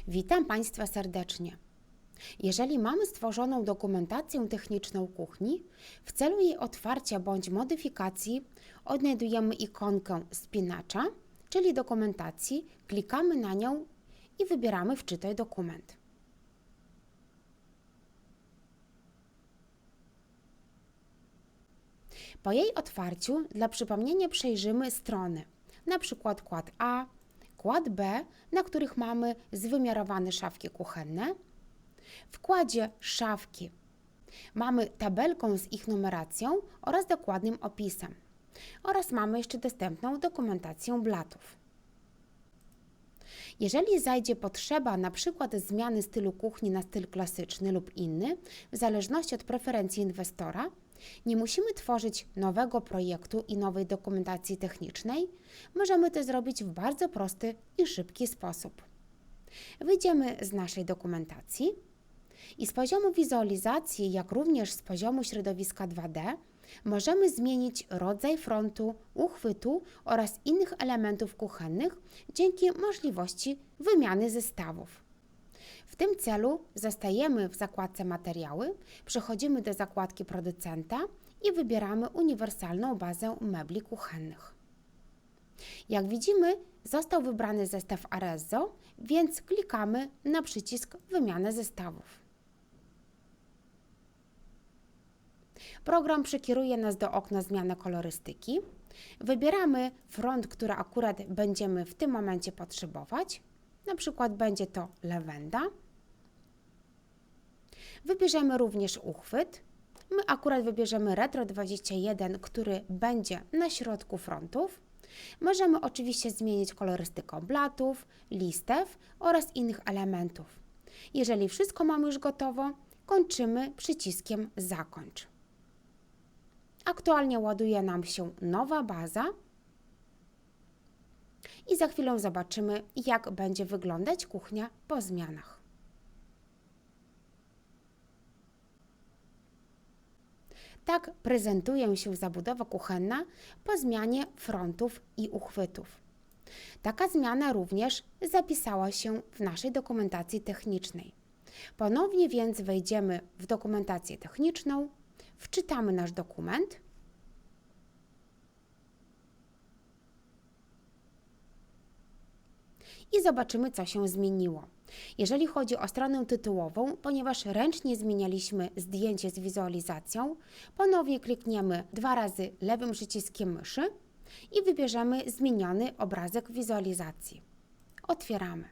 Witam Państwa serdecznie. Jeżeli mamy stworzoną dokumentację techniczną kuchni, w celu jej otwarcia bądź modyfikacji odnajdujemy ikonkę spinacza, czyli dokumentacji, klikamy na nią i wybieramy Wczytaj dokument. Po jej otwarciu dla przypomnienia przejrzymy strony, np. kład A, kład B, na których mamy zwymiarowane szafki kuchenne. W kładzie szafki mamy tabelkę z ich numeracją oraz dokładnym opisem. Oraz mamy jeszcze dostępną dokumentację blatów. Jeżeli zajdzie potrzeba np. zmiany stylu kuchni na styl klasyczny lub inny, w zależności od preferencji inwestora, nie musimy tworzyć nowego projektu i nowej dokumentacji technicznej. Możemy to zrobić w bardzo prosty i szybki sposób. Wyjdziemy z naszej dokumentacji i z poziomu wizualizacji, jak również z poziomu środowiska 2D, możemy zmienić rodzaj frontu, uchwytu oraz innych elementów kuchennych dzięki możliwości wymiany zestawów. W tym celu zostajemy w zakładce Materiały, przechodzimy do zakładki Producenta i wybieramy uniwersalną bazę mebli kuchennych. Jak widzimy, został wybrany zestaw Arezzo, więc klikamy na przycisk Wymiana zestawów. Program przekieruje nas do okna Zmiana kolorystyki. Wybieramy front, który akurat będziemy w tym momencie potrzebować. Na przykład będzie to lawenda. Wybierzemy również uchwyt. My akurat wybierzemy Retro 21, który będzie na środku frontów. Możemy oczywiście zmienić kolorystykę blatów, listew oraz innych elementów. Jeżeli wszystko mamy już gotowo, kończymy przyciskiem Zakończ. Aktualnie ładuje nam się nowa baza i za chwilę zobaczymy, jak będzie wyglądać kuchnia po zmianach. Tak prezentuje się zabudowa kuchenna po zmianie frontów i uchwytów. Taka zmiana również zapisała się w naszej dokumentacji technicznej. Ponownie więc wejdziemy w dokumentację techniczną, wczytamy nasz dokument i zobaczymy, co się zmieniło. Jeżeli chodzi o stronę tytułową, ponieważ ręcznie zmienialiśmy zdjęcie z wizualizacją, ponownie klikniemy 2 razy lewym przyciskiem myszy i wybierzemy zmieniony obrazek wizualizacji. Otwieramy.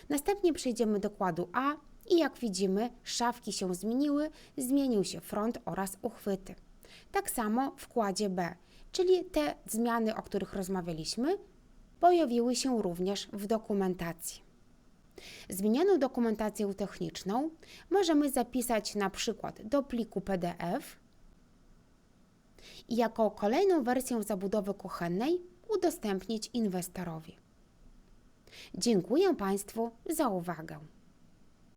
Następnie przejdziemy do kładu A i jak widzimy, szafki się zmieniły, zmienił się front oraz uchwyty. Tak samo w kładzie B, czyli te zmiany, o których rozmawialiśmy, pojawiły się również w dokumentacji. Zmienioną dokumentację techniczną możemy zapisać na przykład do pliku PDF i jako kolejną wersję zabudowy kuchennej udostępnić inwestorowi. Dziękuję Państwu za uwagę.